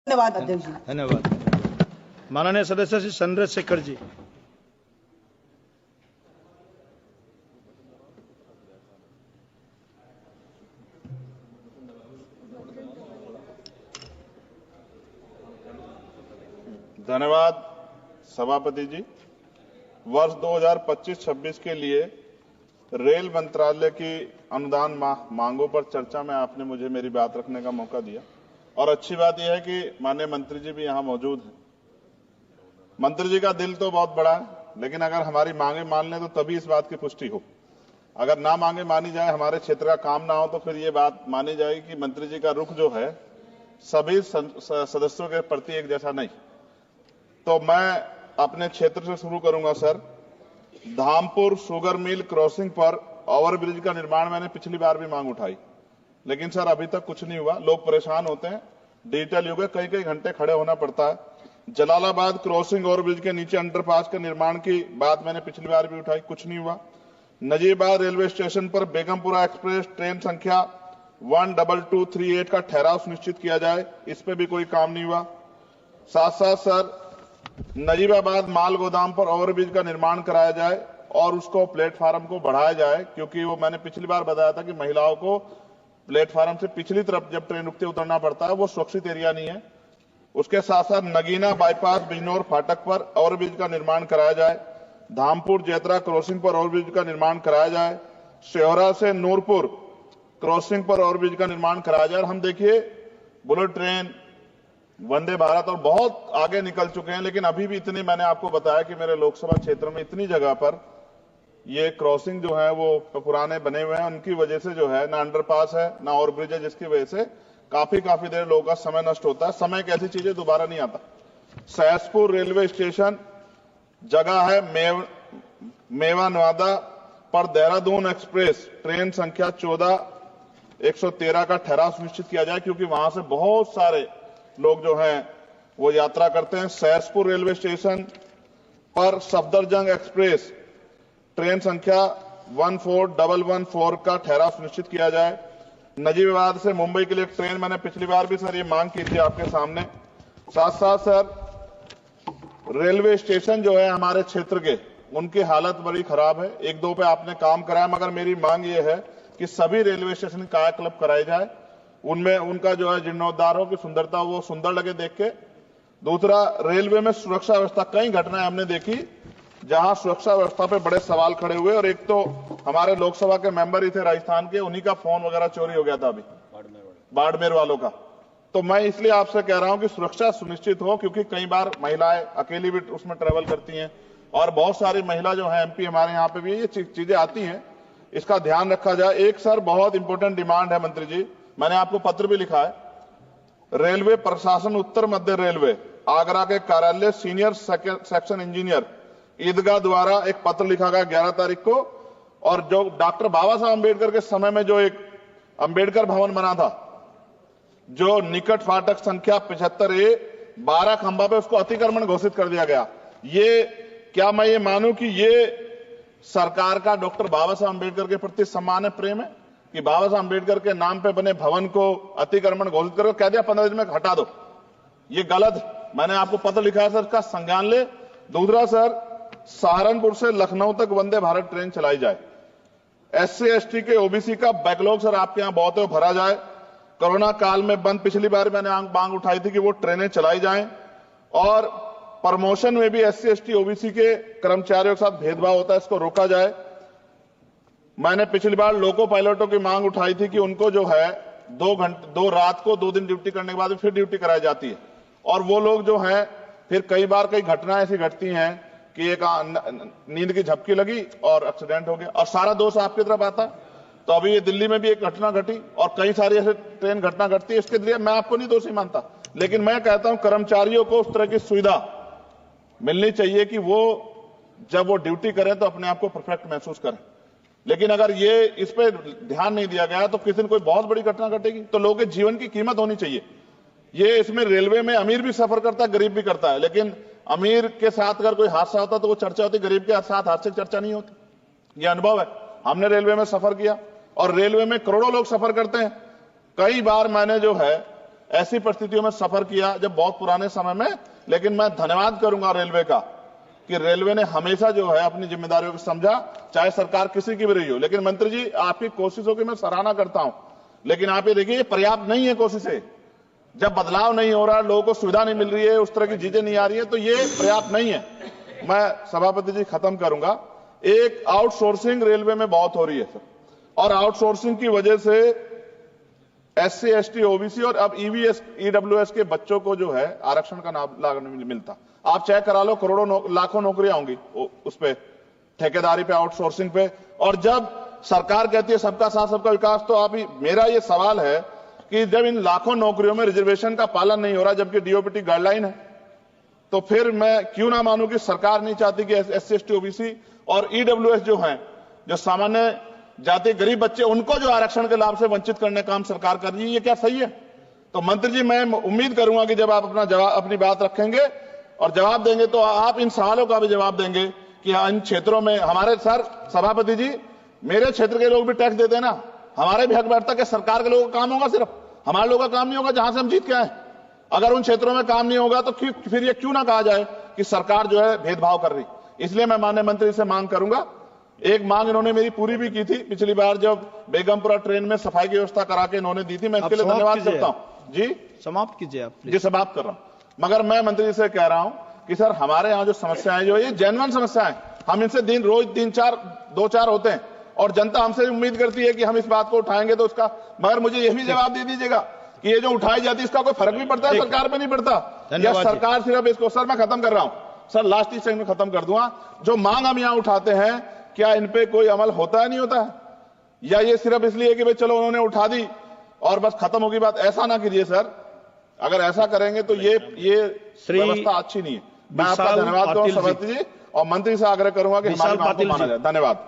धन्यवाद अध्यक्ष जी। धन्यवाद। माननीय सदस्य श्री चंद्रशेखर जी। धन्यवाद सभापति जी। वर्ष 2025-26 के लिए रेल मंत्रालय की अनुदान मांगों पर चर्चा में आपने मुझे मेरी बात रखने का मौका दिया और अच्छी बात यह है कि माननीय मंत्री जी भी यहां मौजूद हैं। मंत्री जी का दिल तो बहुत बड़ा है, लेकिन अगर हमारी मांगे मान लें तो तभी इस बात की पुष्टि हो। अगर ना मांगे मानी जाए, हमारे क्षेत्र का काम ना हो, तो फिर ये बात मानी जाएगी कि मंत्री जी का रुख जो है सभी सदस्यों के प्रति एक जैसा नहीं। तो मैं अपने क्षेत्र से शुरू करूंगा sir. Dhampur sugar mill crossing पर ओवरब्रिज का निर्माण मैंने पिछली बार भी मांग उठाई, लेकिन सर अभी तक कुछ नहीं हुआ। लोग परेशान होते हैं, डिजिटल युग है, कई कई घंटे खड़े होना पड़ता है। जलालाबाद क्रॉसिंग ओवरब्रिज के नीचे अंडरपास के निर्माण की बात मैंने पिछली बार भी उठाई, कुछ नहीं हुआ। नजीबाद रेलवे स्टेशन पर बेगमपुरा एक्सप्रेस ट्रेन संख्या 12238 का ठहराव सुनिश्चित किया जाए, इस पे भी कोई काम नहीं हुआ। साथ साथ सर नजीबाबाद माल गोदाम पर ओवरब्रिज का निर्माण कराया जाए और उसको प्लेटफार्म को बढ़ाया जाए, क्योंकि वो मैंने पिछली बार बताया था कि महिलाओं को प्लेटफार्म से पिछली तरफ जब ट्रेन रुकते उतरना पड़ता है, वो सुरक्षित एरिया नहीं है। उसके साथ साथ नगीना बाईपास बिजनौर फाटक पर ओवरब्रिज का निर्माण कराया जाए। धामपुर जेतरा क्रॉसिंग पर ओवरब्रिज का निर्माण कराया जाए। शेहरा से नूरपुर क्रॉसिंग पर ओवरब्रिज का निर्माण कराया जाए। हम देखिए बुलेट ट्रेन, वंदे भारत और बहुत आगे निकल चुके हैं, लेकिन अभी भी इतने, मैंने आपको बताया कि मेरे लोकसभा क्षेत्र में इतनी जगह पर ये क्रॉसिंग जो है वो पुराने बने हुए हैं। उनकी वजह से जो है ना अंडरपास है ना ओवरब्रिज है, जिसकी वजह से काफी देर लोगों का समय नष्ट होता है। समय एक ऐसी चीज है दोबारा नहीं आता। सहसपुर रेलवे स्टेशन जगह है मेवा नवादा पर देहरादून एक्सप्रेस ट्रेन संख्या 14113 का ठहराव सुनिश्चित किया जाए, क्योंकि वहां से बहुत सारे लोग जो हैं वो यात्रा करते हैं। सहसपुर रेलवे स्टेशन पर सफदरजंग एक्सप्रेस ट्रेन संख्या 14114 का ठहराव सुनिश्चित किया जाए। नजीबाबाद से मुंबई के लिए ट्रेन, मैंने पिछली बार भी सर ये मांग की थी आपके सामने। साथ साथ सर रेलवे स्टेशन जो है हमारे क्षेत्र के, उनकी हालत बड़ी खराब है। एक दो पे आपने काम कराया, मगर मेरी मांग ये है कि सभी रेलवे स्टेशन कायाकल्प कराए जाए, उनमें उनका जो है जीर्णोद्धार हो, कि सुंदरता वो सुंदर लगे देख के। दूसरा, रेलवे में सुरक्षा व्यवस्था, कई घटनाएं हमने देखी जहां सुरक्षा व्यवस्था पे बड़े सवाल खड़े हुए। और एक तो हमारे लोकसभा के मेंबर ही थे राजस्थान के, उन्हीं का फोन वगैरह चोरी हो गया था अभी बाड़मेर वालों का। तो मैं इसलिए आपसे कह रहा हूं कि सुरक्षा सुनिश्चित हो, क्योंकि कई बार महिलाएं अकेली भी उसमें ट्रेवल करती हैं और बहुत सारी महिला जो है एमपी हमारे यहाँ पे भी ये चीजें आती हैं, इसका ध्यान रखा जाए। एक सर बहुत इंपॉर्टेंट डिमांड है मंत्री जी, मैंने आपको पत्र भी लिखा है। रेलवे प्रशासन उत्तर मध्य रेलवे आगरा के कार्यालय सीनियर सेक्शन इंजीनियर ईदगाह द्वारा एक पत्र लिखा गया 11 तारीख को, और जो डॉक्टर बाबा साहब अम्बेडकर के समय में जो एक अम्बेडकर भवन बना था, जो निकट फाटक संख्या 75A 12 खंबा पे, उसको अतिक्रमण घोषित कर दिया गया। ये क्या मैं ये मानूं कि ये सरकार का डॉक्टर बाबा साहब अम्बेडकर के प्रति सम्मान है, प्रेम है, कि बाबा साहब अम्बेडकर के नाम पे बने भवन को अतिक्रमण घोषित करो, कह दिया 15 दिन में हटा दो। ये गलत है, मैंने आपको पत्र लिखा है सर, इसका संज्ञान ले। दूसरा सर, सहारनपुर से लखनऊ तक वंदे भारत ट्रेन चलाई जाए। SC ST के OBC का बैकलॉग सर आपके यहां बहुत है, वो भरा जाए। कोरोना काल में बंद, पिछली बार मैंने मांग उठाई थी कि वो ट्रेनें चलाई जाएं। और प्रमोशन में भी SC ST OBC के कर्मचारियों के साथ भेदभाव होता है, इसको रोका जाए। मैंने पिछली बार लोको पायलटों की मांग उठाई थी कि उनको जो है 2 रात को 2 दिन ड्यूटी करने के बाद फिर ड्यूटी कराई जाती है, और वो लोग जो हैं फिर कई बार कई घटनाएं ऐसी घटती हैं कि एक नींद की झपकी लगी और एक्सीडेंट हो गया, और सारा दोष आपकी तरफ आता। तो अभी ये दिल्ली में भी एक घटना घटी और कई सारी ऐसे ट्रेन घटना घटती है, इसके लिए मैं आपको नहीं दोषी मानता, लेकिन मैं कहता हूं कर्मचारियों को उस तरह की सुविधा मिलनी चाहिए कि वो जब वो ड्यूटी करें तो अपने आप को परफेक्ट महसूस करें। लेकिन अगर ये इस पे ध्यान नहीं दिया गया तो किसी दिन कोई बहुत बड़ी घटना घटेगी, तो लोगों के जीवन की कीमत होनी चाहिए। ये इसमें रेलवे में अमीर भी सफर करता है, गरीब भी करता है, लेकिन अमीर के साथ अगर कोई हादसा होता तो वो चर्चा होती, गरीब के साथ हादसे की चर्चा नहीं होती। ये अनुभव है, हमने रेलवे में सफर किया और रेलवे में करोड़ों लोग सफर करते हैं। कई बार मैंने जो है ऐसी परिस्थितियों में सफर किया जब बहुत पुराने समय में, लेकिन मैं धन्यवाद करूंगा रेलवे का कि रेलवे ने हमेशा जो है अपनी जिम्मेदारियों को समझा, चाहे सरकार किसी की भी रही हो। लेकिन मंत्री जी, आपकी कोशिशों की मैं सराहना करता हूं, लेकिन आप ये देखिए ये पर्याप्त नहीं है कोशिशें। जब बदलाव नहीं हो रहा, लोगों को सुविधा नहीं मिल रही है, उस तरह की चीजें नहीं आ रही है, तो ये पर्याप्त नहीं है। मैं सभापति जी खत्म करूंगा। एक आउटसोर्सिंग रेलवे में बहुत हो रही है सर, और आउटसोर्सिंग की वजह से SC ST OBC और अब EVS EWS के बच्चों को जो है आरक्षण का लाभ नहीं मिलता। आप चेक करा लो, करोड़ों लाखों नौकरियां होंगी उस पे, ठेकेदारी पे, आउटसोर्सिंग पे। और जब सरकार कहती है सबका साथ सबका विकास, तो आप मेरा ये सवाल है कि जब इन लाखों नौकरियों में रिजर्वेशन का पालन नहीं हो रहा, जबकि DOPT गाइडलाइन है, तो फिर मैं क्यों ना मानूं कि सरकार नहीं चाहती कि SC ST OBC और EWS जो हैं, जो सामान्य जाति गरीब बच्चे, उनको जो आरक्षण के लाभ से वंचित करने का काम सरकार कर रही है। ये क्या सही है? तो मंत्री जी, मैं उम्मीद करूंगा कि जब आप अपनी बात रखेंगे और जवाब देंगे, तो आप इन सवालों का भी जवाब देंगे कि इन क्षेत्रों में हमारे सर सभापति जी, मेरे क्षेत्र के लोग भी टैक्स देते हैं ना, हमारे भी हक बैठता कि सरकार के लोगों का काम होगा, सिर्फ हमारे लोगों का काम नहीं होगा जहां से हम जीत के आए। अगर उन क्षेत्रों में काम नहीं होगा तो फिर ये क्यों ना कहा जाए कि सरकार जो है भेदभाव कर रही। इसलिए मैं माननीय मंत्री से मांग करूंगा, एक मांग इन्होंने मेरी पूरी भी की थी पिछली बार जब बेगमपुरा ट्रेन में सफाई की व्यवस्था करा के इन्होंने दी थी, मैं इसके लिए धन्यवाद करता हूं। जी समाप्त कीजिए आप। जी समाप्त कर रहा हूं। मगर मैं मंत्री जी से कह रहा हूं कि सर, हमारे यहां जो समस्याएं जो ये जेन्युइन समस्याएं, हम इनसे रोज 2-4 होते हैं और जनता हमसे उम्मीद करती है कि हम इस बात को उठाएंगे तो उसका, मगर मुझे यह भी जवाब दे दीजिएगा कि ये जो उठाई जाती है इसका कोई फर्क भी पड़ता है सरकार पे? नहीं पड़ता। या सरकार सिर्फ इसको, सर मैं खत्म कर रहा हूं सर, लास्ट ही सेकंड में खत्म कर दूंगा। जो मांग हम यहां उठाते हैं, क्या इन पे कोई अमल होता है, नहीं होता है? या ये सिर्फ इसलिए कि भाई चलो उन्होंने उठा दी और बस खत्म होगी बात? ऐसा ना कीजिए सर, अगर ऐसा करेंगे तो ये व्यवस्था अच्छी नहीं है। मैं आपका धन्यवाद दूंगा सभापति जी, और मंत्री से आग्रह करूंगा कि हमारी बात को माना जाए। धन्यवाद।